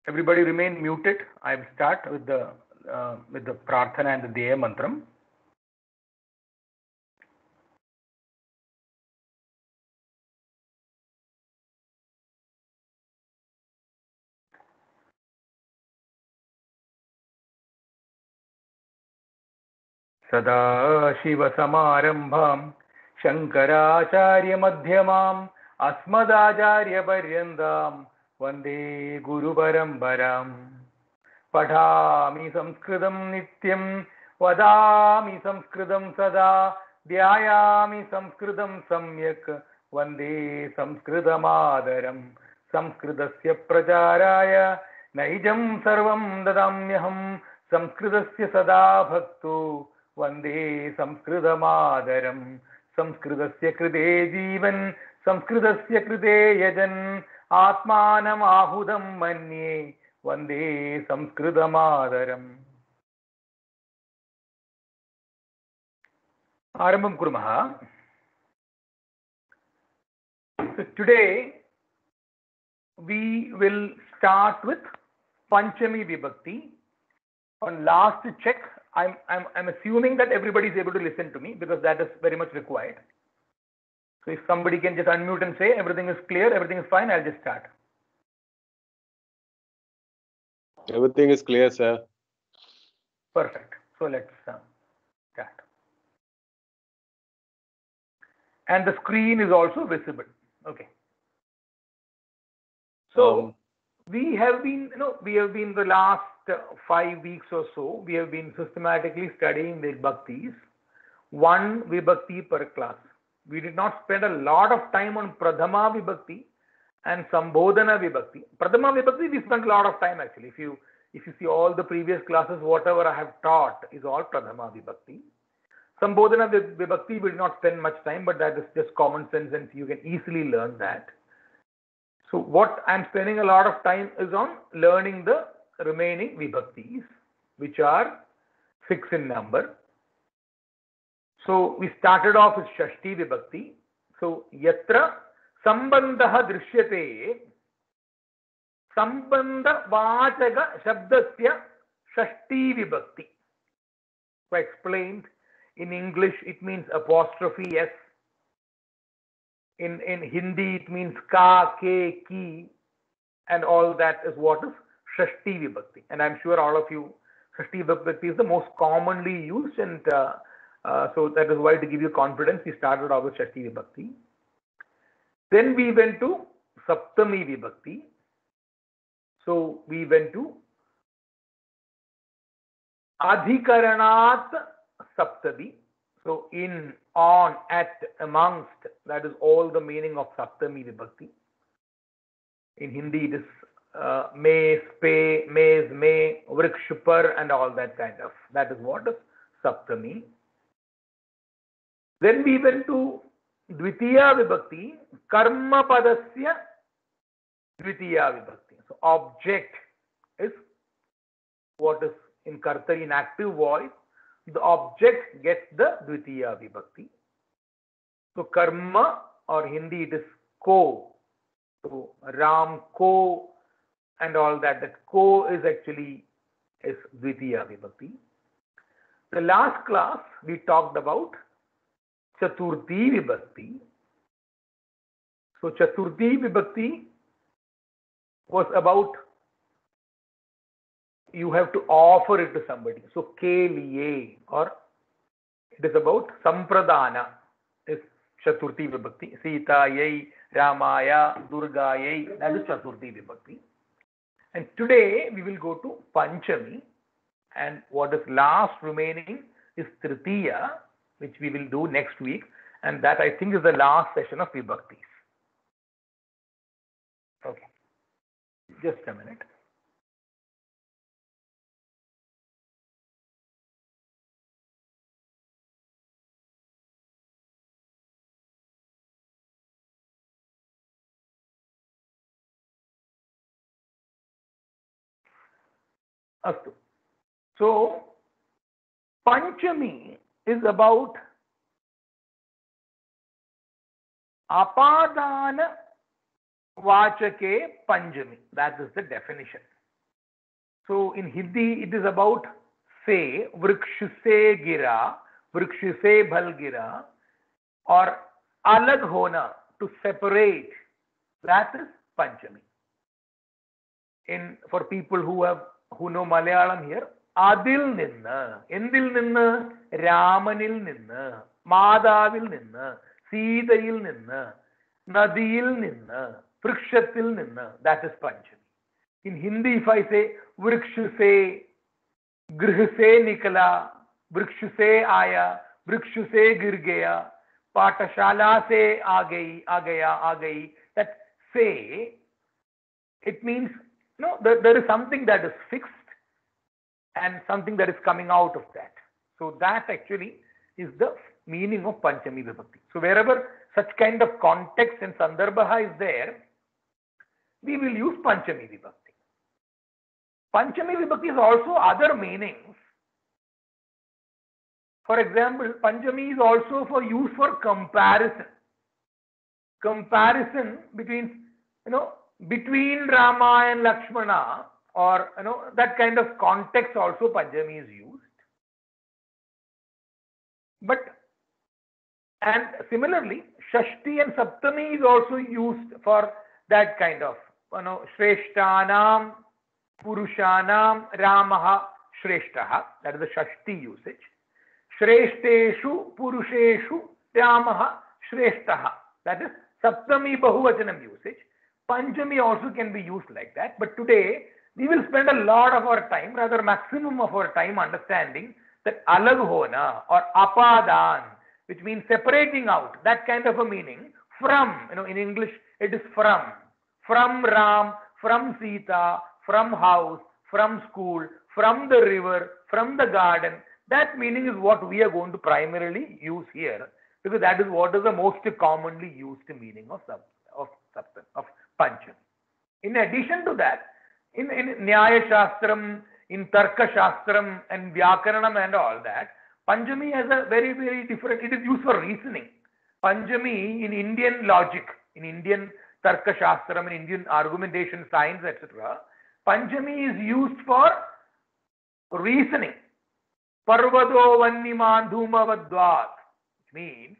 Everybody remain muted. I will start with the prarthana and the Deya mantram. सदाशिवसमारम्भां शङ्कराचार्यमध्यमाम् अस्मदाचार्यपर्यन्तां वन्दे गुरुपरम्पराम् पठामि संस्कृतं नित्यं वदामि संस्कृतं सदा ध्यायामि संस्कृतं सम्यक् वन्दे संस्कृतमादरम् संस्कृतस्य प्रचाराय नैजं सर्वं ददाम्यहं संस्कृतस्य सदा भक्तो वन्दे संस्कृतमादरम् संस्कृतस्य कृते जीवन् संस्कृतस्य कृते यजन् आत्मानम् आहुतं मन्ये वन्दे संस्कृतमादरम् आरम्भं कुर्मः. So today we will start with Panchami Vibhakti. On last check, I'm assuming that everybody is able to listen to me because that is very much required. So if somebody can just unmute and say everything is clear, everything is fine, I'll just start. Everything is clear, sir. Perfect. So let's start. And the screen is also visible. Okay. So we have been the last 5 weeks or so, we have been systematically studying the Vibhaktis, one Vibhakti per class. We did not spend a lot of time on Pradhama Vibhakti and Sambodhana Vibhakti. Pradhama Vibhakti we spent a lot of time actually. If you see all the previous classes, whatever I have taught is all Pradhama Vibhakti. Sambodhana Vibhakti we did not spend much time, but that is just common sense and you can easily learn that. So what I'm spending a lot of time is on learning the remaining Vibhaktis, which are 6 in number. So we started off with Shashti Vibhakti. So Yatra Sambandha Drishyate Sambandha Vachaga Shabdasya Shashti Vibhakti. So I explained in English it means apostrophe S. In Hindi it means ka, ke, ki, and all that is what is Shashti Vibhakti. And I'm sure all of you, Shashti Vibhakti is the most commonly used, and so that is why, to give you confidence, we started off with Shashti Vibhakti. Then we went to Saptami Vibhakti. So we went to Adhikaranat Saptami. So in, on, at, amongst, that is all the meaning of Saptami Vibhakti. In Hindi it is me, spe, mez, me, vrikshupar, and all that kind of. That is what is Saptami. Then we went to Dvitiya Vibhakti, Karma Padasya Dvitiya Vibhakti. So object is what is in Kartari, in active voice. The object gets the Dvitiya Vibhakti. So Karma, or Hindi it is ko. So Ram ko and all that. That ko is actually is Dvitiya Vibhakti. The last class we talked about Chaturthi Vibhakti. So Chaturthi Vibhakti was about you have to offer it to somebody. So ke liye, or it is about Sampradana is Chaturthi Vibhakti. Sita yai, Ramaya, Durgayai, that is Chaturthi Vibhakti. And today we will go to Panchami, and what is last remaining is Tritiya, which we will do next week, and that I think is the last session of Vibhaktis. Okay, just a minute. So Panchami is about Apadana Vachake Panchami. That is the definition. So in Hindi, it is about say, vrikshu se gira, vrikshu se bhal gira, or alag hona, to separate. That is Panchami. For people who know Malayalam here, Adil ninna, Endil ninna, Ramanil ninna, Madavil ninna, Seedayil ninna, Nadiyil ninna, Vrikshatil ninna, that is Panchami. In Hindi, if I say Vrikshu se, Grih se nikala, Vrikshu se aya, Vrikshu se gir gaya, Patashala se aa gayi, that say, it means there is something that is fixed and something that is coming out of that. So that actually is the meaning of Panchami Vibhakti. So wherever such kind of context and Sandarbha is there, we will use Panchami Vibhakti. Panchami Vibhakti is also other meanings. For example, Panchami is also for use for comparison. Comparison between Rama and Lakshmana, or that kind of context also Panchami is used. And similarly, Shashti and Saptami is also used for that kind of Shreshtanam, Purushanam, Ramaha, Shreshtaha. That is the Shashti usage. Shreshteshu, Purusheshu, Ramaha, Shreshtaha. That is Saptami Bahuvachanam usage. Panchami also can be used like that. But today, we will spend a lot of our time, rather maximum of our time, understanding that alag hona or apadan, which means separating out, that kind of a meaning from, in English, it is from Ram, from Sita, from house, from school, from the river, from the garden. That meaning is what we are going to primarily use here, because that is what is the most commonly used meaning of Panchami. In addition to that, in Nyaya Shastram, in Tarka Shastram and Vyakaranam and all that, Panchami has a very, very different, it is used for reasoning. Panchami in Indian logic, in Indian Tarka Shastram, in Indian argumentation science, etc., Panchami is used for reasoning. Parvado Vanniman Dhumavadvat, which means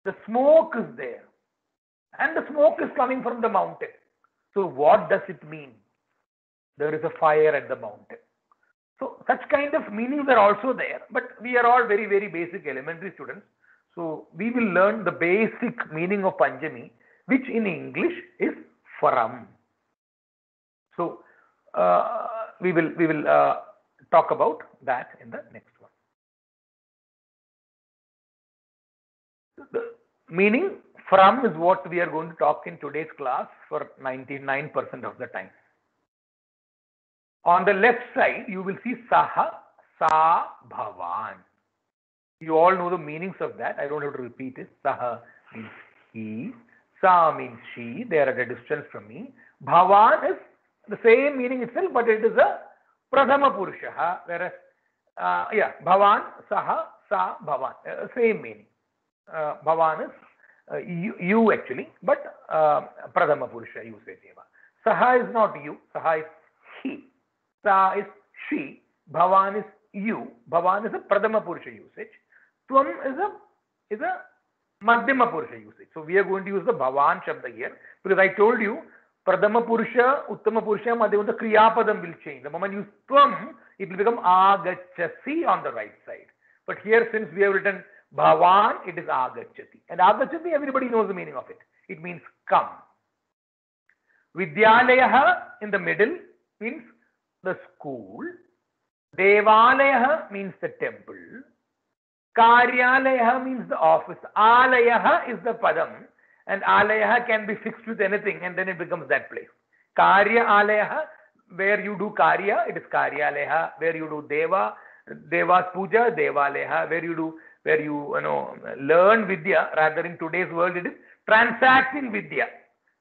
the smoke is there and the smoke is coming from the mountain. So what does it mean? There is a fire at the mountain. So such kind of meanings are also there, but we are all very, very basic elementary students. So we will learn the basic meaning of Panchami, which in English is from. So we will talk about that in the next one. The meaning from is what we are going to talk in today's class for 99% of the time. On the left side, you will see Saha, Sa, Bhavan. You all know the meanings of that. I don't have to repeat it. Saha means he, Sa means she. They are at a distance from me. Bhavan is the same meaning itself, but it is a Pradhama Purusha. Whereas, Bhavan, Saha, Sa, Bhavan. Same meaning. Bhavan is you actually, but Pradhama Purusha usage. Saha is not you, Saha is he. Sa is she, Bhavan is you. Bhavan is a Pradhama Purusha usage. Tvam is a Madhyama Purusha usage. So we are going to use the Bhavan Shabda here, because I told you Pradhama Purusha, Uttama Purusha, Madhyama, the Kriyapadam will change. The moment you use Tvam, it will become Agachasi on the right side. But here, since we have written Bhavan, it is Agachati. And Agachati, everybody knows the meaning of it. It means come. Vidyalayaha in the middle means the school. Devalayaha means the temple. Karyalayaha means the office. Alayaha is the padam. And alayaha can be fixed with anything and then it becomes that place. Karya alayaha, where you do karya, it is karyalayaha. Where you do deva's puja, devalayaha. Where you learn vidya, rather in today's world it is transacting vidya.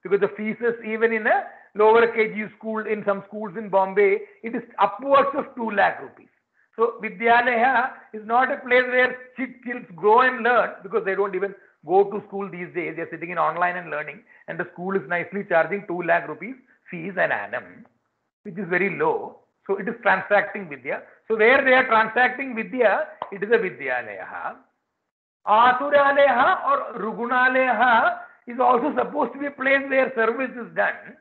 Because the fees is even in a lower KG school, in some schools in Bombay, it is upwards of 2 lakh rupees. So Vidyalaya is not a place where kids go and learn, because they don't even go to school these days. They are sitting in online and learning, and the school is nicely charging 2 lakh rupees fees an annum. which is very low. So it is transacting Vidya. So where they are transacting Vidya, it is a Vidyalaya. Aturalaya or Rugunalaya is also supposed to be a place where service is done.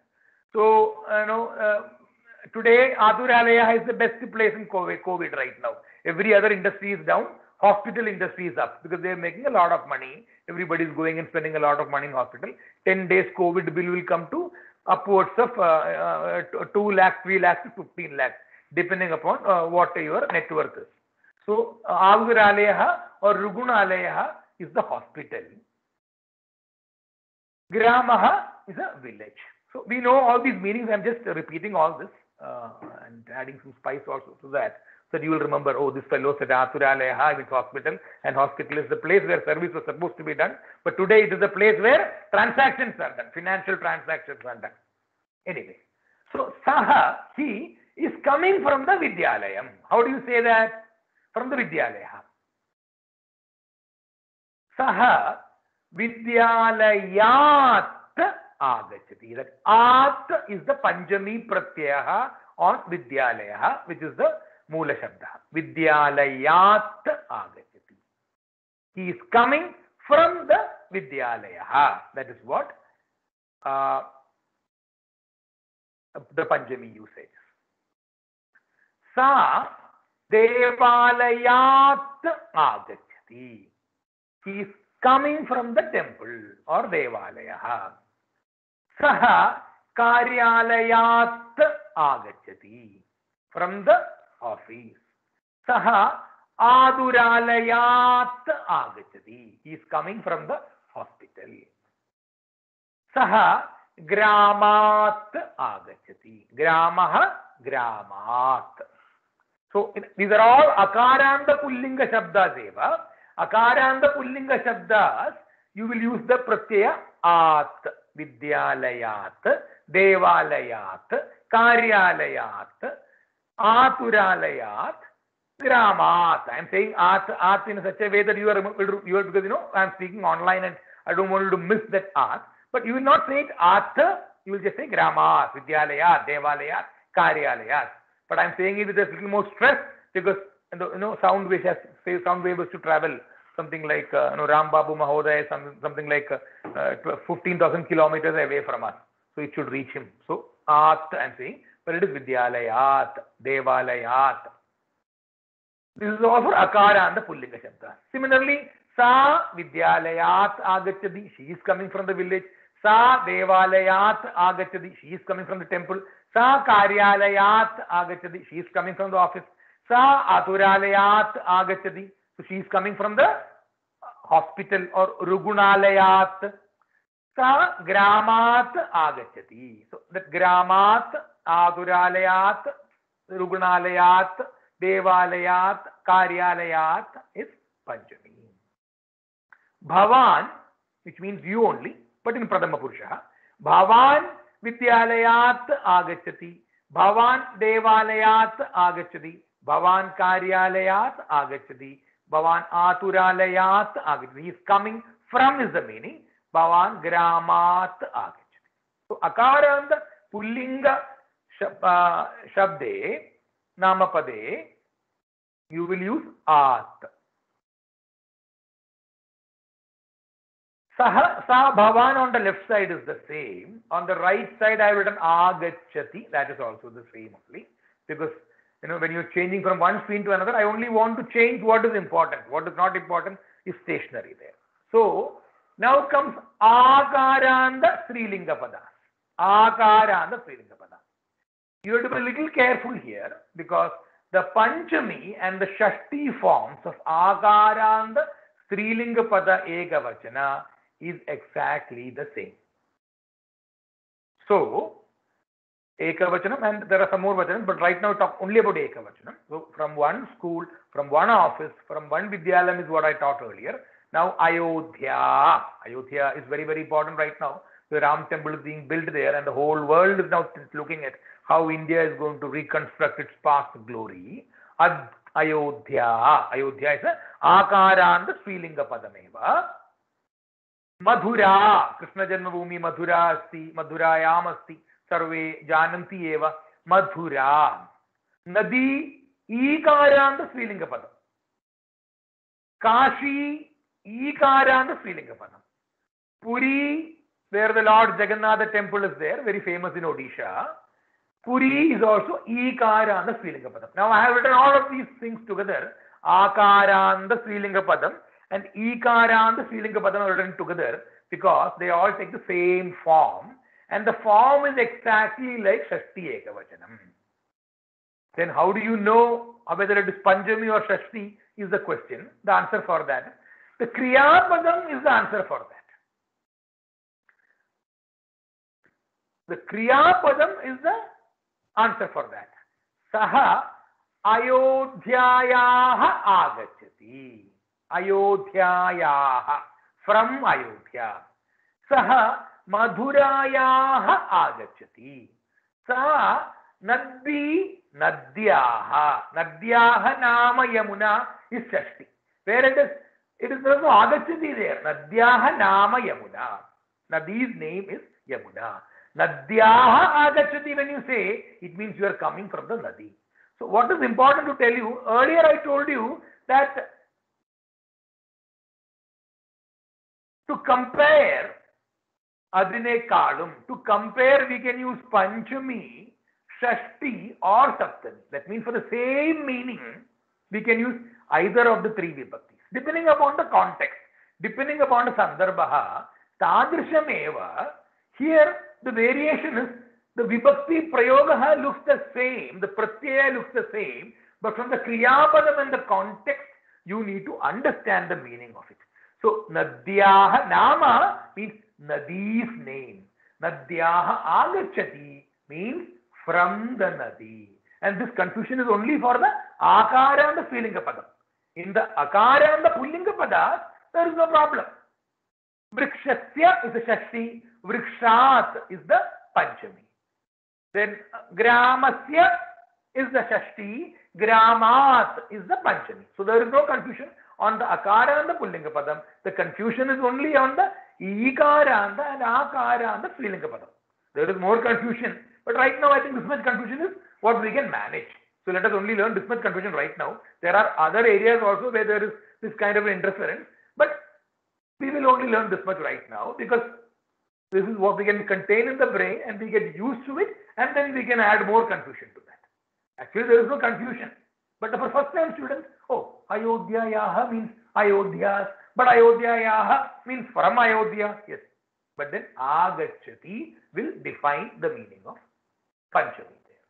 So, today Aturalaya is the best place in COVID right now. Every other industry is down. Hospital industry is up because they are making a lot of money. Everybody is going and spending a lot of money in hospital. 10 days COVID bill will come to upwards of 2 lakhs, 3 lakhs to 15 lakhs, depending upon what your net worth is. So, Aturalaya or Rugunalaya is the hospital. Gramaha is a village. So we know all these meanings. I'm just repeating all this and adding some spice also to that, so that you will remember, oh, this fellow said Aturalaya means hospital, and hospital is the place where service was supposed to be done. But today it is the place where transactions are done, financial transactions are done. Anyway, so Saha, he is coming from the Vidyalayam. How do you say that? From the Vidyalaya. Saha Vidyalayat agachati. That at is the Panjami Pratyaya on Vidyalaya, which is the Moola Shabda. Vidyalayat agachati. He is coming from the Vidyalaya. That is what the Panjami usage. Sa Devalayat agachati. He is coming from the temple or Devalaya. Saha Karyalayat agachati. From the office. Saha Aduralayat agachati. He is coming from the hospital. Saha Gramat agachati. Gramaha Gramat. So these are all Akaranta Pullinga Shabdas eva. Akaranta Pullinga Shabdas, you will use the Pratyaya at, Vidyalayat, Devalayat, Karyalayat, Aturalayat, Gramat. I am saying at in such a way that you are because I am speaking online and I don't want you to miss that at. But you will not say it at, you will just say Gramat, Vidyalayat, Devalayat, Karyalayat. But I am saying it with a little more stress because sound wave has to travel something like Ram Babu Mahodaya, something like 15,000 kilometers away from us. So it should reach him. So at I am saying, but it is Vidyalayat, Devalayat. This is all for Akara and the Pullinga Shabda. Similarly, Sa Vidyalayat agachati. She is coming from the village. Sa Devalayat agachati. She is coming from the temple. Sa Karyalayat agachati. She is coming from the office. Sa Aturalayat agachati. So she is coming from the hospital or Rugunalayat. Sa Gramat agachati. So that Gramat, Aturalayat, Rugunalayat, Devalayat, Karyalayat is Panchami. Bhavan, which means you only, but in Pradama Purusha. Bhavan Vidyalayat agachati. Bhavan Devalayat agachati. Bhavan Karyalayat agachati. Bhavan Aturalayat agachati. He is coming from is the meaning. Bhavan Gramat agachati. So Akaranda Pullinga Shabde Namapade, you will use at. Sa Bhavan on the left side is the same. On the right side I have written agachati. That is also the same only. Because when you're changing from one screen to another, I only want to change what is important. What is not important is stationary there. So now comes Akaranda Srilinga Pada. Akaranda Srilinga Pada. You have to be a little careful here because the Panchami and the Shashti forms of Akaranda Srilinga Pada Ekavachana is exactly the same. So, Ekavachanam, and there are some more Vachanam, but right now talk only about Ekavachanam. So, from one school, from one office, from one Vidyalayam is what I taught earlier. Now, Ayodhya. Ayodhya is very, very important right now. The Ram temple is being built there and the whole world is now looking at how India is going to reconstruct its past glory. Ayodhya. Ayodhya is a Akaranda Srilinga Padameva. Madhura. Krishna Janmabhumi Madhura asti. Madhurayam asti. Sarve Jananti eva. Madhura. Nadi, Ikaranda Srilinga Padam. Kashi, Ikaranda Srilinga Padam. Puri, where the Lord Jagannath temple is there, very famous in Odisha. Puri is also Ikaranda Srilinga Padam. Now I have written all of these things together. Akaranda Srilinga Padam and Ikaranda Srilinga Padam are written together because they all take the same form. And the form is exactly like Shashti Ekavachanam. Then how do you know whether it is Panchami or Shashti is the question. The answer for that. The Kriya Padam is the answer for that. The Kriya Padam is the answer for that. Saha Ayodhyayaha agachati. Ayodhyayaha, from Ayodhya. Saha Madhurayaha agachati. Saha Nadyaha. Nadyaha nama Yamuna is Shashti. Where it is also agachati there. Nadyaha nama Yamuna. Nadi's name is Yamuna. Nadyaha agachati, when you say, it means you are coming from the Nadi. So what is important to tell you, earlier I told you that to compare Adine Kalum, to compare we can use Panchami, Shashti or Saptami. That means for the same meaning, we can use either of the three vibhaktis. Depending upon the context, depending upon the Sandarbha, Tadrisham eva, here the variation is the Vibhakti Prayogaha looks the same, the Pratyaya looks the same, but from the Kriyapadam and the context, you need to understand the meaning of it. So, Nadyaha Nama means Nadi's name. Nadyaha Agachati means from the Nadi. And this confusion is only for the Akara and the Srilinga Padam. In the Akara and the Pullinga Padas, there is no problem. Vrikshasya is the Shashti, Vrikshat is the Panchami. Then Gramasya is the Shashti, Gramat is the Panchami. So there is no confusion on the Akara and the Pullinga Padam. The confusion is only on the Ikaranda and Akara and the Srilinga Padam. There is more confusion. But right now I think this much confusion is what we can manage. So let us only learn this much confusion right now. There are other areas also where there is this kind of interference. But we will only learn this much right now because this is what we can contain in the brain and we get used to it and then we can add more confusion to that. Actually, there is no confusion. But for first time students, oh, Ayodhyayaha means Ayodhyas, but Ayodhyayaha means from Ayodhya. Yes. But then Agachati will define the meaning of Panchami there.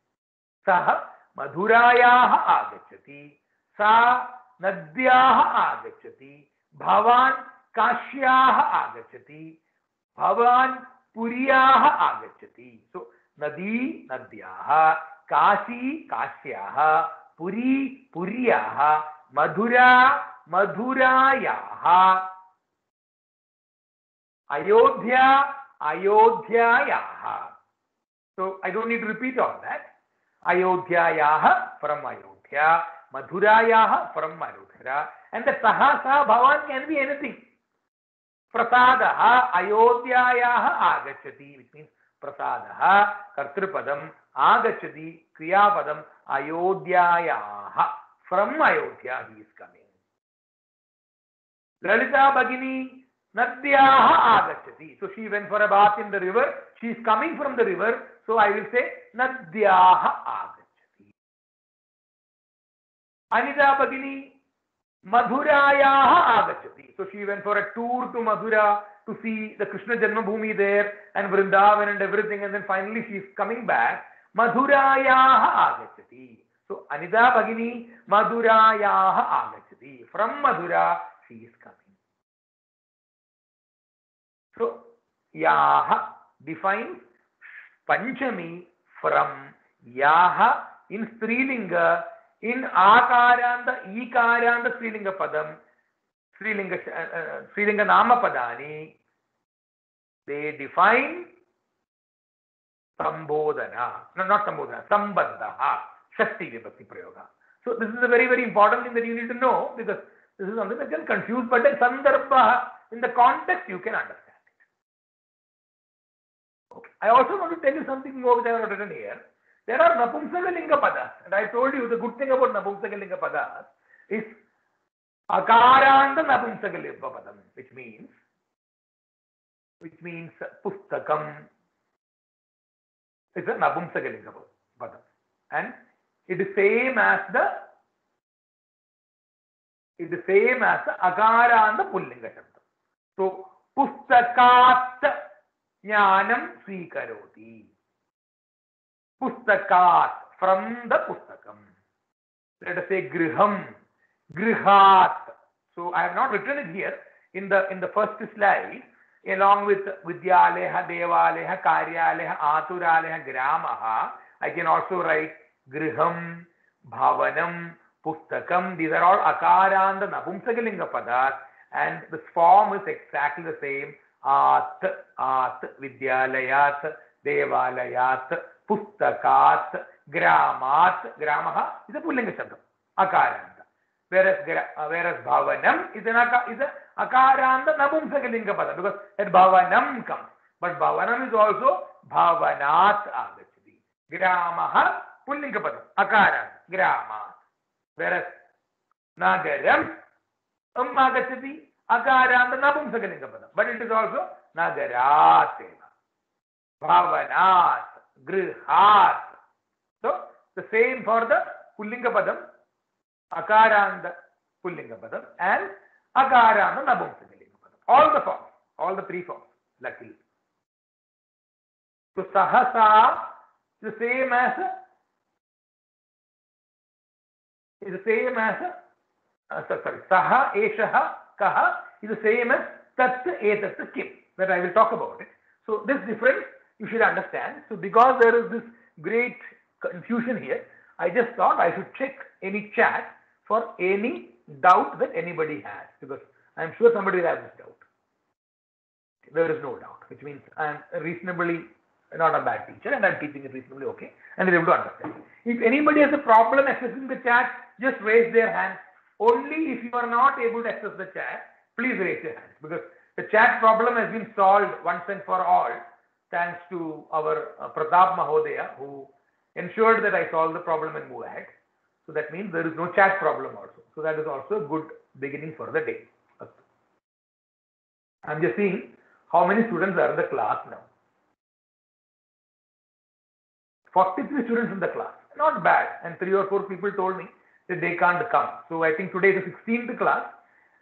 Saha Madhurayaha Agachati. Sa Nadyaha Agachati. Bhavan Kashyaha Agachati. Bhavan Puriyaha Agachati. So, Nadi Nadyaha, Kashi Kashyaha, Puri Puriyaha, Madhura Madhurayaha, Ayodhya Ayodhyayaha. So, I don't need to repeat all that. Ayodhyayaha from Ayodhya, Madhurayaha from Madhura, and the Saha Bhavan can be anything. Prasadaha Ayodhyayaha Agachati, which means Prasadaha Kartrupadam Agachati Kriyapadam Ayodhyayaha. From Ayodhya he is coming. Lalita Bhagini Nadyaha Agachati. So she went for a bath in the river. She is coming from the river. So I will say Nadyaha Agachati. Anita Bhagini Madhurayaha Agachati. So she went for a tour to Madhura to see the Krishna Janmabhoomi there and Vrindavan and everything, and then finally she is coming back. Madhurayaha Agachati. So Anita Bhagini Madhurayaha Agachati. From Madhura she is coming. So Yaha defines Panchami from Yaha in Strilinga, in Akaranda, Ikaranda Srilinga Padam, Srilinga Nama Padani, they define Sambodhana, no, not Sambodhana, Sambandha, Shakti Vibhakti Prayoga. So this is a very, very important thing that you need to know because this is something that can confuse, but in Sandarbha, in the context, you can understand it. Okay. I also want to tell you something more which I have written here, there are Napumsakalinga padas. And I told you the good thing about Napumsakalinga padas is Akaranta Napumsakalinga padam, which means Pustakam. It's a Napumsakalinga padam. And it is same as the Akaranta Pullinga Shabdam. So Pustakat Jnanam Swikaroti. Pustakat, from the Pustakam. Let us say Griham, Grihat. So I have not written it here in the first slide, along with Vidyaleha, Devaleha, Karyaleha, Aturaleha, Gramaha. I can also write Griham, Bhavanam, Pustakam. These are all Akaranta Napumsakalinga padas, and the form is exactly the same. At, Vidyalayat, Devalayat, Pustakat, Gramat. Gramaha is a Pullinga Shabdam, Akaranta. Whereas Bhavanam is a Akaranta Napumsakalinga padam, because that Bhavanam comes. But Bhavanam is also Bhavanat agachati. Gramaha Pullinga padam, Akaranta, Gramat. Whereas Nagaram agachati, Akaranta Napumsakalinga padam. But it is also Nagarat, Bhavanat, Grihat. So the same for the Pullinga padam, Akaranta Pullinga padam, and Akaranta Napumsakalinga padam. All the forms, all the three forms, luckily. So Sahasa is the same as Saha, Eshaha, Kaha is the same as Tat, Etat, Kim. That I will talk about it. So this difference you should understand. So because there is this great confusion here, I just thought I should check any chat for any doubt that anybody has, because I am sure somebody will have this doubt. There is no doubt, which means I am reasonably not a bad teacher and I am teaching it reasonably okay and is able to understand. If anybody has a problem accessing the chat, just raise their hand. Only if you are not able to access the chat, please raise your hand, because the chat problem has been solved once and for all thanks to our Pratap Mahodaya, who ensured that I solve the problem and move ahead. So that means there is no chat problem also. So that is also a good beginning for the day. I am just seeing how many students are in the class now. 43 students in the class. Not bad. And 3 or 4 people told me that they can't come. So I think today is the 16th class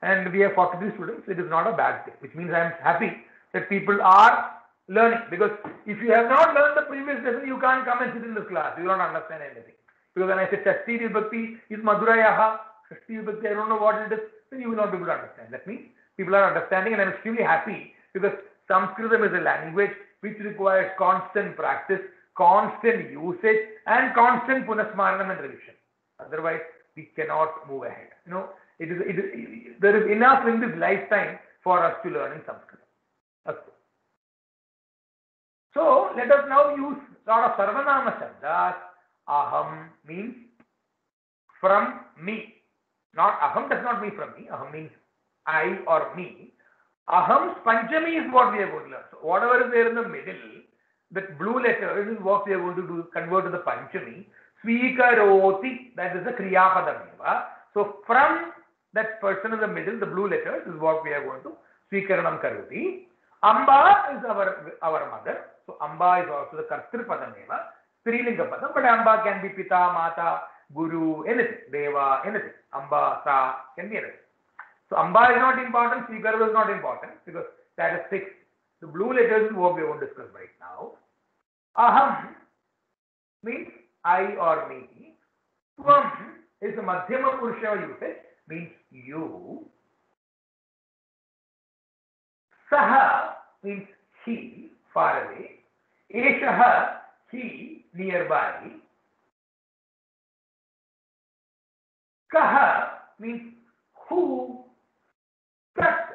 and we have 43 students. It is not a bad thing, which means I am happy that people are learning. Because if you have not learned the previous lesson, you can't come and sit in this class. You don't understand anything. Because when I say Shashti Vibhakti is Madhurayaha, Shashti Vibhakti, I don't know what it is, then you will not be able to understand. That means people are understanding, and I am extremely happy because Sanskritam is a language which requires constant practice, constant usage, and constant punasmaranam and revision. Otherwise, we cannot move ahead. You know, there is enough in this lifetime for us to learn in Sanskrit. Okay. So let us now use a lot of sarvanama shabdas. Aham means from me. Not aham does not mean from me. Aham means I or me. Aham's Panchami is what we are going to learn. So whatever is there in the middle, that blue letter is what we are going to do, convert to the Panchami. Swikaroti, that is the Kriya Padameva. So from that person in the middle, the blue letters is what we are going to Swikaranam Karoti. Amba is our mother. So Amba is also the Kartri Padameva. Strilinga Padam, but Amba can be Pita, Mata, Guru, anything. Deva, anything. Amba, Sa, can be anything. So Amba is not important, Swikarava is not important because that is fixed. The blue letters is what we want to discuss right now. Aham means I or me. Tvam is the Madhyama Purusha usage, means you. Saha means he, far away. Eshaha, he, nearby. Kaha means who. Tat.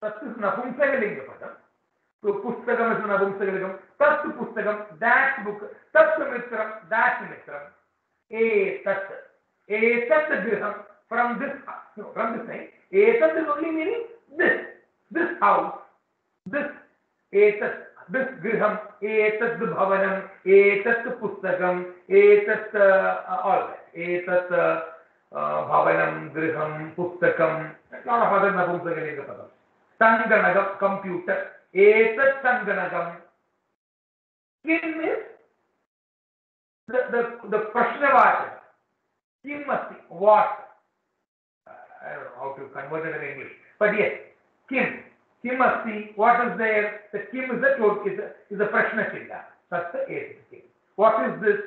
Tat is Napumsakalinga padam. So Pustakam is Napumsakalingam. Tat Pustakam, that book. Tat Mitram, that Mitram. Etat. Etat Griham, from this house. No, from this thing. Etat is only meaning this. This house. This. Etat. this griham, etat bhavanam, etat pustakam, etat all that. Etat bhavanam, griham, pustakam, a lot of other napumsakalinga padam. Sanganagam, computer, etat sanganagam. Kim is the Prashnavachaka. Kim must be what? I don't know how to convert it in English. But yes, Kim. Kim must be what is there. The Kim is the Prashna Chilla. That's the Etat Kim. What is this?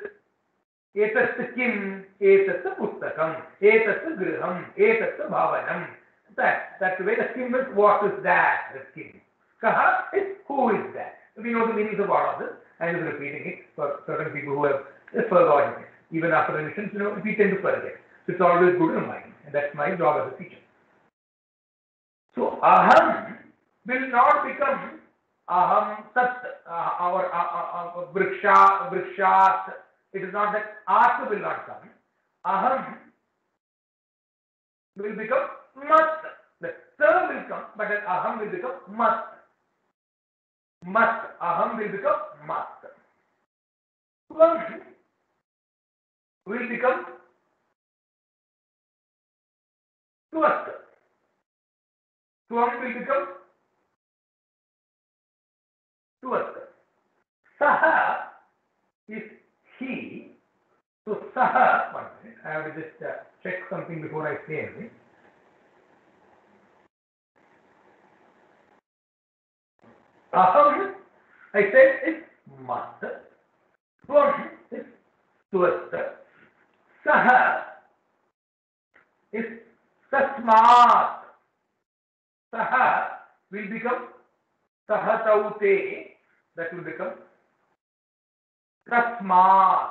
Etat Kim, Etat Pustakam, Etat Griham, Etat Bhavanam. That's the way the Kim is what is that? The Kim. Kaha is who is that? We know the meanings of all of this. I'm just repeating it for certain people who have forgotten it. Even after revisions, we tend to forget. So it's always good in mind. And that's my job as a teacher. So aham will not become aham sat or vrikshat. It is not that art will not come. Aham will become mat. The sir will come, but then aham will become mat. Mat. Aham will become mat. Tvam will become tvat. Tvam will become tvat. Saha is he. So saha, one minute, I have to just check something before I say anything. Aham, I said, is mat. Tvam is tvat. Saha is tasmat. Saha will become sahataute. That will become tasmat.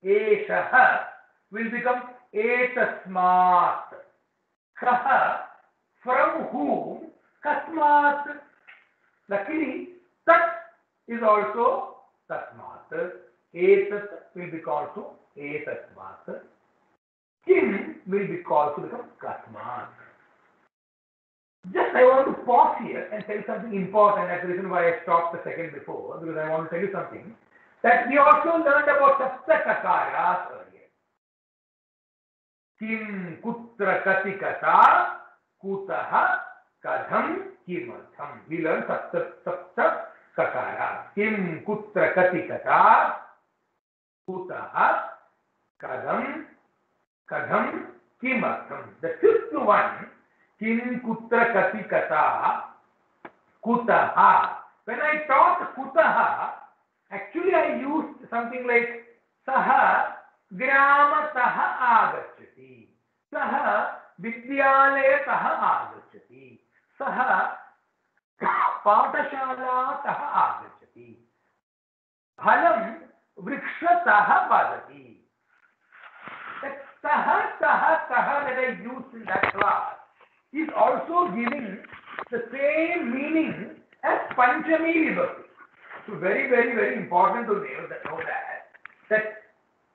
Eshaha will become etasmat. Kaha, from whom? Kasmat. Luckily, tat is also tasmat. Etat will be called to etasmat. Kim will be called to become kasmat. Just I want to pause here and tell you something important. That's the reason why I stopped a second before, because I want to tell you something. That we also learned about saptakakaras earlier. Kim, kutra, kati, kata, kutaha, kadham, kimartham. We learned saptakakaras. Kim, kutra, kati, kata, kutaha, kadham, kimartham. The fifth one, kim, kutra, kati, kata, kutaha. When I taught kutaha, actually I used something like saha gramataha agacchati, saha vidyalayataha agacchati, saha pathashalataha agacchati, phalam vrikshataha padati. That saha that I used in that class is also giving the same meaning as Panchami Vibhakti. So very, very, very important to know that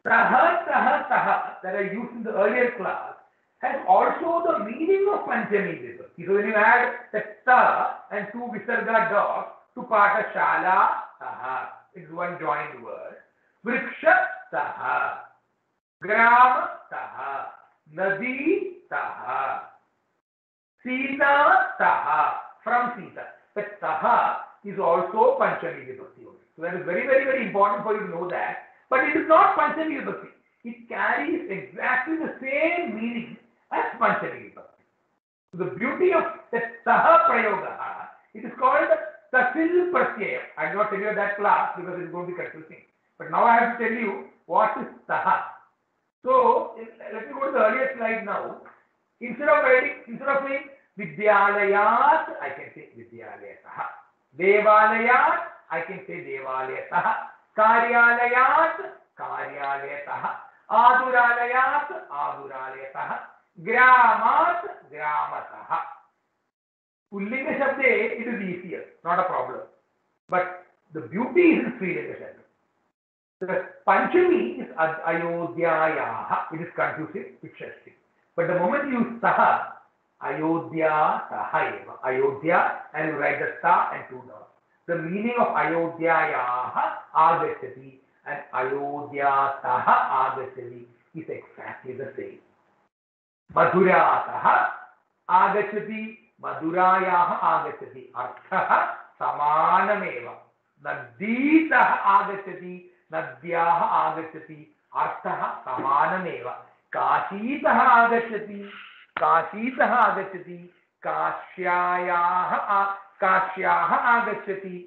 taha that I used in the earlier class has also the meaning of Panchami Vibhakti. So when you add the ta and two visarga dots to pathashala taha, it's one joined word. Vriksha taha, grama taha, nadi taha, Sita taha, from Sita. That taha is also Panchami Vibhakti. So that is very, very, very important for you to know that. But it is not Panchami Vibhakti. It carries exactly the same meaning as Panchami Vibhakti. So the beauty of that taha prayoga, it is called tasil pratyaya. I will not tell you that class because it is going to be confusing. But now I have to tell you what is taha. So let me go to the earlier slide now. Instead of saying Vidyalayat, I can say Vidyalayataha. Devalayat, I can say Devalayataha. Karyalayat, Karyalayataha. Aduralayat, Aduralayataha. Gramat, Gramataha. Pullinga Shabde, it is easier, not a problem. But the beauty is in Srilinga Shabde. The Panchami is Ayodhyayaha. It is confusing with Shashti. But the moment you use Saha, Ayodhya Saha Eva. Ayodhya, and you write the Ta and two dots. the meaning of Ayodhyayaha agachati and Ayodhyataha agachati is exactly the same. Madhurataha agachati, Madhurayaha agachati. Arthaha samanameva. Naditaha agachati, Nadyaha agachati. Arthaha samanameva. Kashitaha agachati, Kashitaha agachati. Kashyayaha agachati.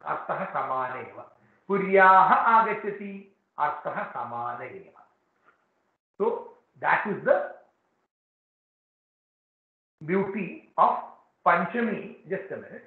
Arthaha samaneva. Puryaha agachati. Arthaha samaneva. So that is the beauty of Panchami. Just a minute.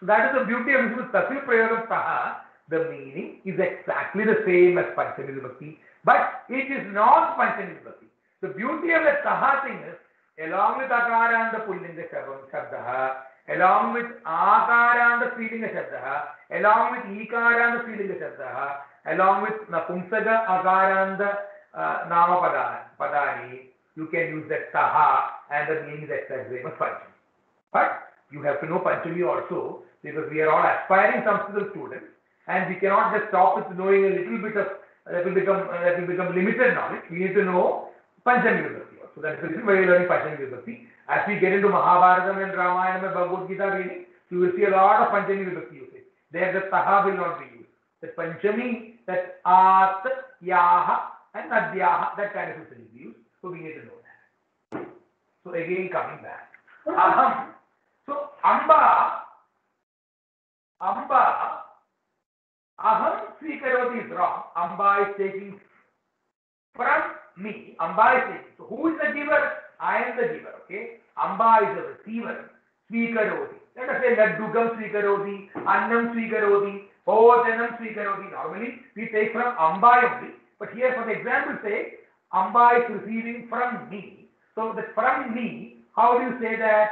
So that is the beauty of this Tasil Prayogam Saha. The meaning is exactly the same as Panchami Vibhakti, but it is not Panchami Vibhakti. The beauty of the Saha thing is, along with Akara and the Pullinga Shabdaha, along with Akara and the Srilinga Shabdaha, along with Ikara and the Srilinga Shabdaha, along with Napumsaga Akara and the Nama Padani, you can use that Saha and the meaning is exactly the same as Panchami. But you have to know Panchami also, because we are all aspiring Sanskrit students, and we cannot just stop with knowing a little bit of that will become limited knowledge. We need to know Panchami Vibhakti. So that is the reason why we are learning Panchami Vibhakti. As we get into Mahabharata and Ramayana and Bhagavad Gita reading, you will see a lot of Panchami Vibhakti usage. There the Taha will not be used. The Panchami, that At, Yaha and Nadyaha, that kind of usage will be used. So we need to know that. So again coming back. Aham. So Amba, Aham Svikaroti is wrong. Amba is taking from me. Amba is taking. So who is the giver? I am the giver. Okay. Amba is the receiver. Svikaroti. Let us say Laddugam Svikaroti, Annam Svikaroti, Bhojanam Svikaroti. Normally we take from Amba only. But here for the example say, Amba is receiving from me. So that from me, how do you say that?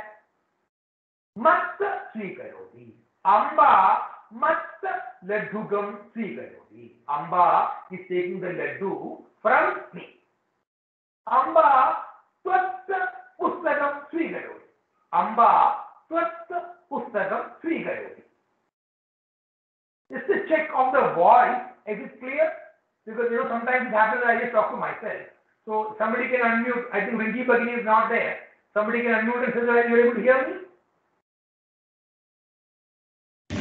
Mat Svikaroti. Amba Mat Laddugam Svikaroti. Amba is taking the laddu from me. Amba Tvat Pustakam Svikaroti. Amba Tvat Pustakam Svikaroti. Just to check on the voice, is it clear? Because sometimes it happens that I just talk to myself. So somebody can unmute. I think Rinki Bhagini is not there. Somebody can unmute and say that you are able to hear me?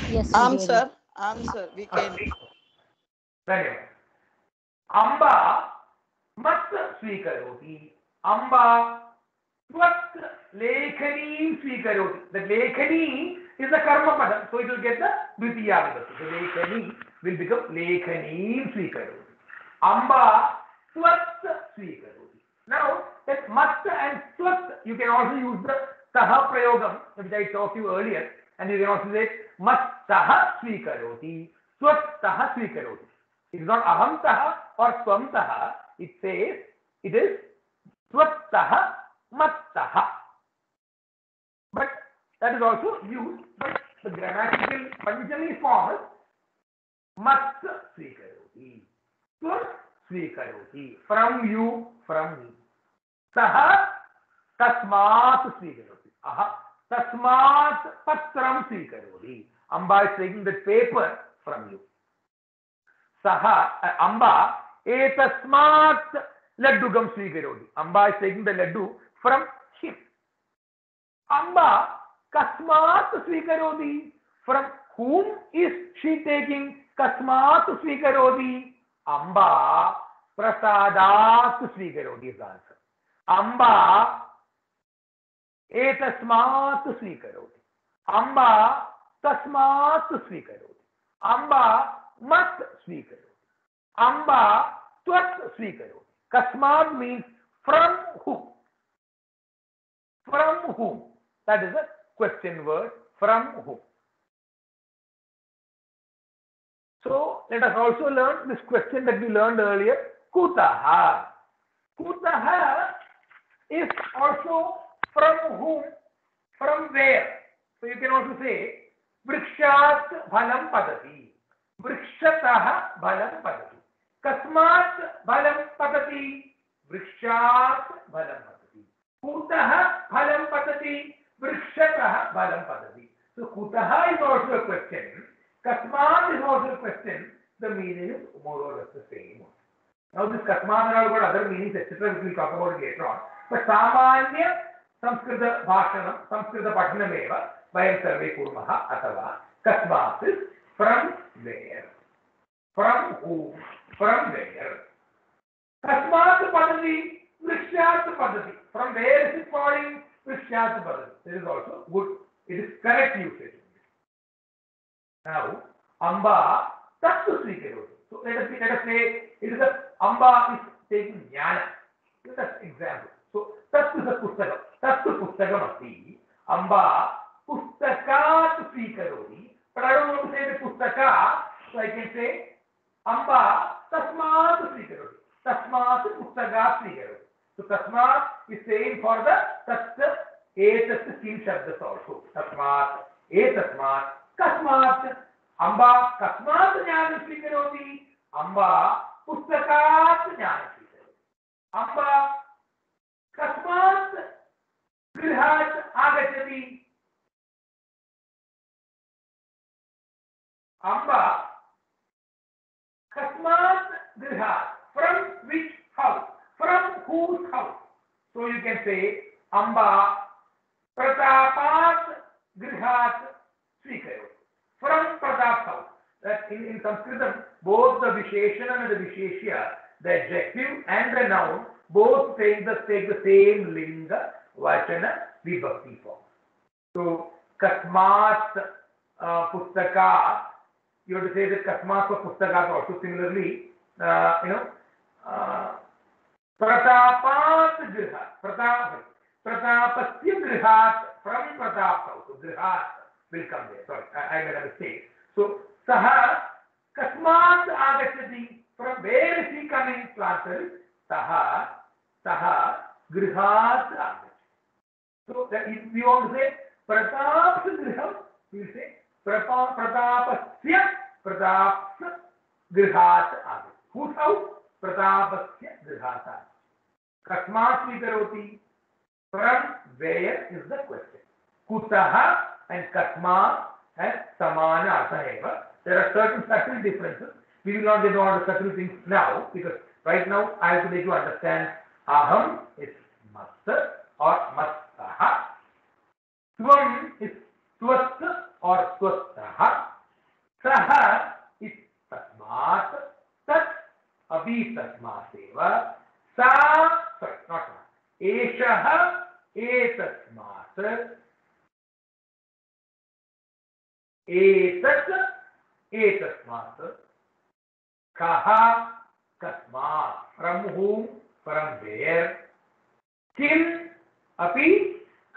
Yes, sir. We can. Dhanyavad. Amba mat svikaroti. Amba tvat lekhani svikaroti. The lekhani is the karma padam, so it will get the dvitiya vibhakti. The lekhani will become lekhani svikaroti. Amba tvat svikaroti. Now that mat and tvat, you can also use the saha prayogam, which I taught you earlier, and you can also say mat saha svikaroti, tvat saha svikaroti. It is not aham taha or swam taha. It says it is tvat taha, mat taha. But that is also used. But the grammatical Panchami form is mat svikaroti, tvat svikaroti. From you, from me. Saha tasmat svikaroti. Aha. Tasmat patram svikaroti. Amba is taking the paper from you. Saha, Amba, etasmat laddugam svikaroti. Amba is taking the laddu from him. Amba kasmat svikaroti. From whom is she taking kasmat svikaroti? Amba prasadat svikaroti is the answer. Amba etasmat svikaroti. Amba tasmat svikaroti. Amba mat svikaroti. Amba tvat svikaroti. Kasmat means from whom. From whom? That is a question word. From whom? So let us also learn this question that we learned earlier. Kutaha. Kutaha is also from whom? From where? So you can also say vrikshat bhalam padati. Vrikshataha bhalam padati. Kasmat bhalam padati. वृक्षात् फलं पतति. कुतः फलं पतति? वृक्षतः फलं पतति. So kutah is also a question. Kasmat is also a question. The meaning is more or less the same. Now this kasmat and all got other meanings, etc. We will talk about it later on. But samanya Samskrita bhashanam, Samskrita pathanameva vayam sarve kurmah athava kasmat is from where? From whom? From where? Kasmat padati, vrikshat padati. From where is it falling? Vrikshat padati. This is also good. It is correct usage. Now, Amba tattu svikaroti. So let us say it is a Amba is taking jnana. Let us example. So tattu is a pustakam. Tattu pustakam asti. Amba pustakat svikaroti. But I don't want to say the pustaka, so I can say Amba tasmat svikaroti. Tasmat pustakat svikaroti. So tasmat is saying for the tat etat kin shabdas also. Tasmat etasmat kasmat. Amba kasmat jnana svikaroti. Amba pustakat jnana svikaroti. Amba kasmat grihat agachati. Amba kasmat grihat. From which house? From whose house? So you can say Amba pratapat grihat svikaroti. From Pratap's house. That in Sanskritam, both the Visheshana and the Visheshya, the adjective and the noun, both take the same linga, vachana, vibhakti form. So, kasmat pustakat, you have to say that kasmat for pustakat also. Similarly, pratapat grihat, pratapasya grihat, from Pratap's house. So, grihat will come there. Sorry, I made a mistake. So, saha kasmat agachati. From where is he coming? Answer is saha grihat agachati. So, if we want to say Pratap's griham, we will say Pratapasya grihat agachati. Whose house? Pratapasya grihat agachati. Kasmat svikaroti. From where is the question? Kutaha and kasmat has samana artha eva. There are certain subtle differences. We will not get into all the subtle things now, because right now I have to make you understand aham is masta or mastaha. Tvam is twast or twastaha. Saha is tasmat. Tat api tasmat eva. Sa, sorry, not sa. Eshaha etasmat. Etasmat. Kaha kasmat. From whom? From where? Kim api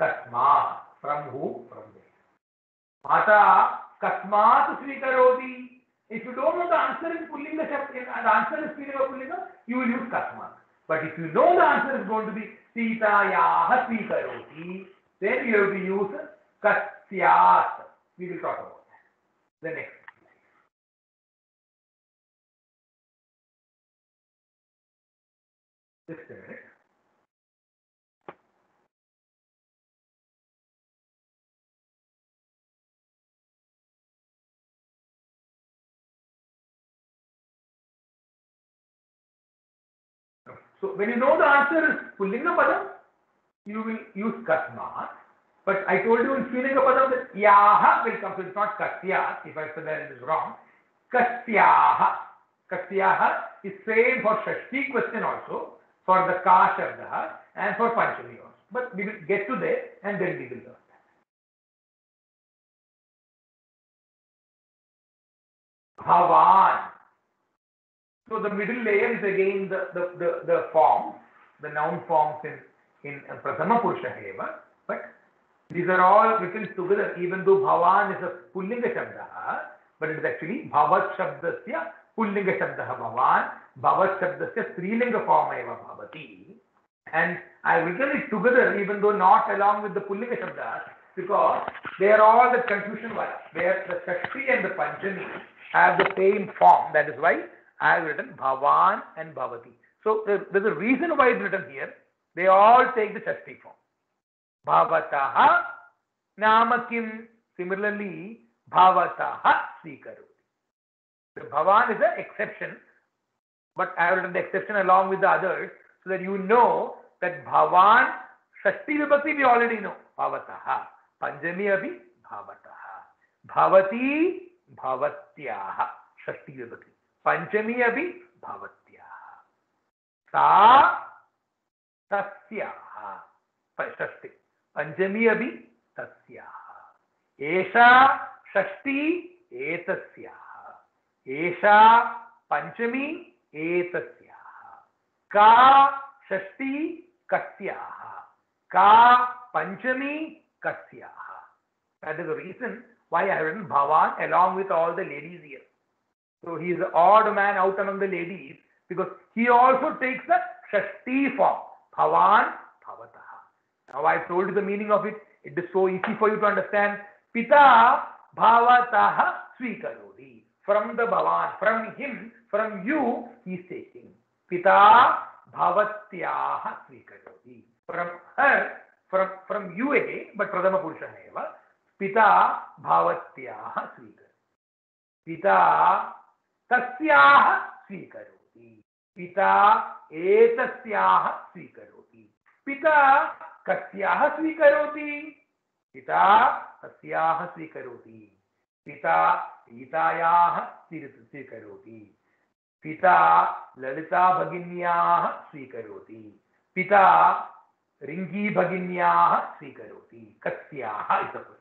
kasmat. From whom? From where? Mata kasmat svikaroti. If you don't know the answer in Pullinga, the answer is feeling of Pullinga, you will use kasmat. But if you know the answer is going to be Sitayaha svikaroti, then you have to use kasyat. We will talk about that. The next slide. Just a minute. So when you know the answer is Pullinga Padam, you will use kasmat. But I told you in Srilinga Padam that yaha will come, so it's not kasyat. If I said that it is wrong. Kasyaha. Kasyaha is same for Shashti question also, for the ka shabda and for Panchami also. But we will get to there and then we will learn that. Bhavan. So the middle layer is again the forms, the noun forms in Prathama Purusha Eva, but these are all written together, even though Bhavan is a Pullinga Shabda, but it is actually Bhavat Shabdasya Pullinga Shabda Bhavan, Bhavat Shabdasya Strilinga form Eva Bhavati. And I written it together, even though not along with the Pullinga Shabda, because they are all the confusion one, where the Shakti and the Panchami have the same form. That is why I have written Bhavan and Bhavati. So there's a reason why it's written here. They all take the Shashti form. Bhavataha namakim. Similarly, bhavataha svikaroti. The bhavan is an exception, but I have written the exception along with the others so that you know that bhavan, Shashti vibhakti we already know. Bhavataha. Panjami abhi bhavataha. Bhavati bhavatyaha. Shashti vibhakti. Panchami abhi bhavatyaha. Sa tasyaha. Shashti. Panchami abhi tasyaha. Esha shashti etasyaha. Esha panchami etasyaha. Ka shashti kasyaha. Ka panchami kasyaha. That is the reason why I have written Bhavan along with all the ladies here. So he is the odd man out among the ladies because he also takes the Shashti form. Bhavan Bhavataha. Now I have told you the meaning of it. It is so easy for you to understand. Pita Bhavataha Svikaroti. From the Bhavan, from him, from you, he is taking. Pita Bhavatyaha Svikaroti. From her, from you again, but Pradama Purusha eva. Pita Bhavatyaha Svikaroti. Pita Tasyaha Svikaroti. Pita Etasyaha Svikaroti. Pita Kasyaha Svikaroti. Pita Tasyaha Svikaroti. Pita Itayaha Svikaroti. Pita Lalita Bhaginyaha Svikaroti. Pita Ringi Bhaginyaha Svikaroti. Kasyaha is the question.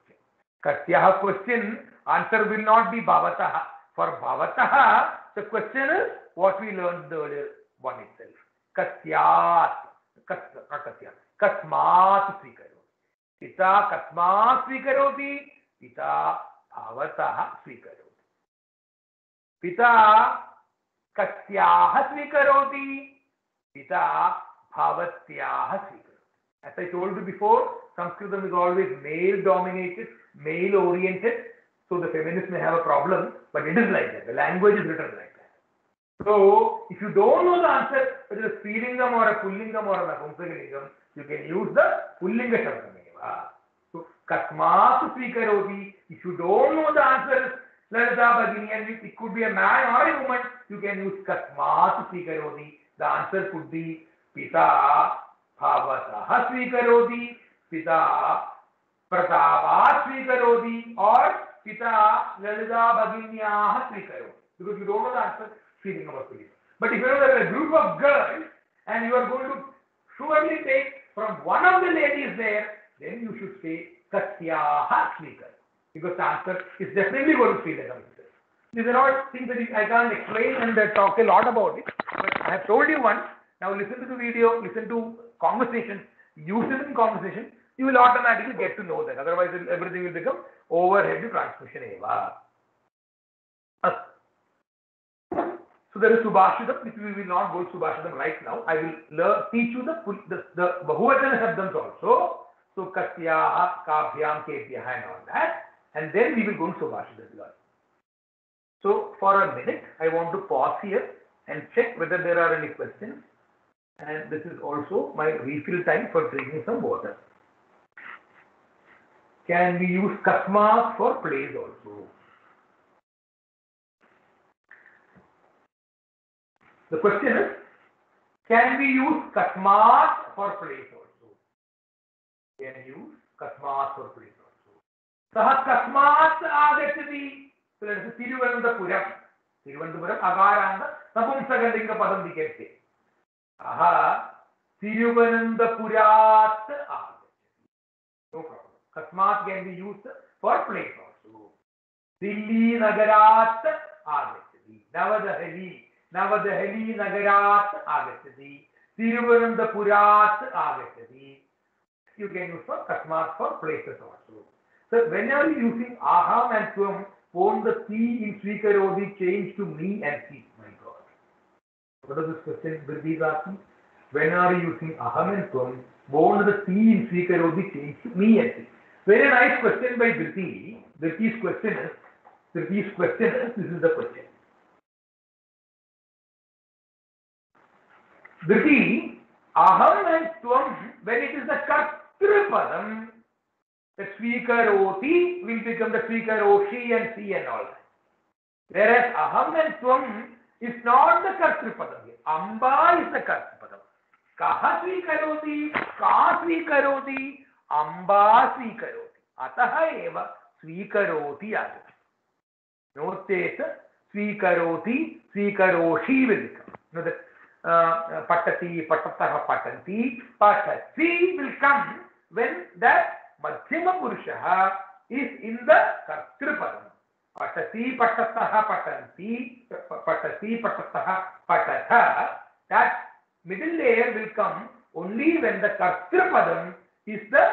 Kasyaha question, answer will not be Bhavataha. For Bhavataha, the question is what we learned the earlier one itself. Kasyat. Not Kasyat. Kasmat Svikaroti. Pita Kasmat Svikaroti. Pita Bhavataha Svikaroti. Pita Kasyaha Svikaroti. Pita Bhavatyaha Svikaroti. As I told you before, Sanskritam is always male dominated, male oriented. So the feminists may have a problem, but it is like that. The language is written like that. So if you don't know the answer, whether it's Strilingam or a Pullingam or a Napumsakalingam, you can use the Pullinga Shabdameva. So Kasmat Svikaroti. If you don't know the answer, Lalita Bhagini, and it could be a man or a woman, you can use Kasmat Svikaroti. The answer could be Pita Bhavataha Svikaroti, Pita Pratapa Svikaroti, or Pita Lalita Bhaginyaha Svikaroti. Because you don't know the answer, feeling about it. But if you know that a group of girls and you are going to surely take from one of the ladies there, then you should say Kasyaha Svikaroti. Because the answer is definitely going to feel like a mistake. These are all things that I can't explain and talk a lot about it. But I have told you once. Now listen to the video, listen to conversations, use it in conversation. You will automatically get to know that. Otherwise, everything will become overhead transmission eva. So there is Subhashitam, which we will not go to Subhashitam right now. I will teach you the Bahuvachana Shabdams also. So Kasyaha, Kabhyam, Kepyaha and all that. And then we will go to Subhashitam. So for a minute, I want to pause here and check whether there are any questions. And this is also my refill time for drinking some water. Can we use Kasmat for place also? The question is, can we use Kasmat for place also? Can we use Kasmat for place also? Sah Kasmat agachati. So let us see Thiruvananthapuram. Thiruvananthapuram agaranda Napumsakalinga padam we can say. Aha Thiruvananthapurat agachati. No problem. Kasmat can be used for place also. Delhi Nagarat agachati. Navadahali Nagarat agachati. Thiruvananthapurat agachati. You can use for Kasmat for places also. So whenever you using aham and tvam, won't the T in Svikaroti change to me and she? My God. What is this question Birdi is asking? When are you using aham and tvam, won't the T in Svikaroti change to me and she? Very nice question by Birdi. Birdi's question is, this is the question. Driti, aham and tvam, when it is the kartrupadam, the svikaroti will become the svikaroshi and si and all that. Whereas aham and tvam is not the kartrupadam. Amba is the kartrupadam. Kaha svikaroti, ka svikaroti, amba svikaroti. Ataha eva svikaroti agati. Note that svikaroti, svikaroshi will become. No, that patati, patataha, patanti, patati will come when that madhyama purusha is in the kartrupadam. Patati, patataha, patanti, patati, patataha, patatha. That middle layer will come only when the kartrupadam is the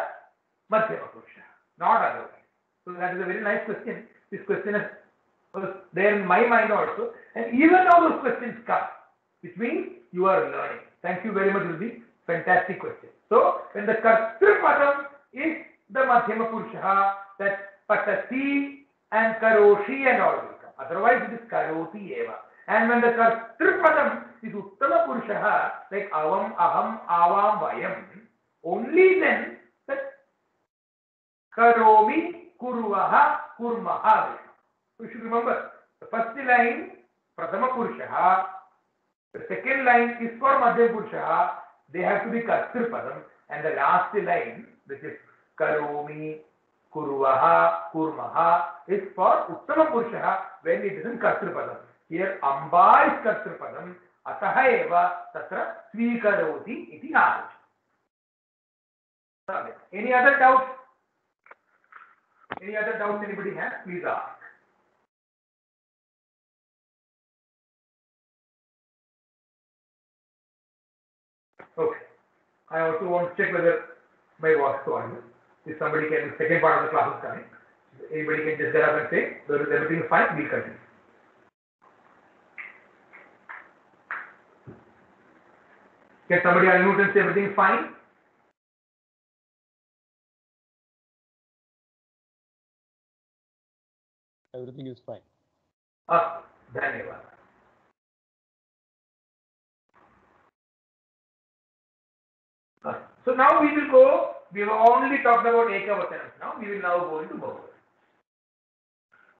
madhyama purusha, not otherwise. So that is a very nice question. This question was there in my mind also, and even now those questions come, which means you are learning. Thank you very much, Rudy. Fantastic question. So when the kartrupadam is the madhyama purusha, that patati and karoshi and all will come. Otherwise it is karoti eva. And when the kartrupadam is uttama purusha, like avam, aham, avam, vayam, only then that karomi, kuruvaha, kurmaha will come. So you should remember, the first line, prathama purusha, the second line is for madhyama purusha, they have to be kartrupadam, and the last line, which is karomi, kuruvaha, kurmaha, is for uttama purusha when it is in kartrupadam. Here amba is kartrupadam, ataha eva tatra svikaroti iti agachati. Any other doubts? Any other doubts anybody has? Please ask. Okay. I also want to check whether my voice is audible. If somebody can, the second part of the class is coming. Anybody can just get up and say, everything is fine, we'll continue. Can somebody unmute and say everything is fine? Everything is fine. Dhanyavad. So now we will go, we have only talked about Ekavachanas now, we will now go into Bahuvachanam.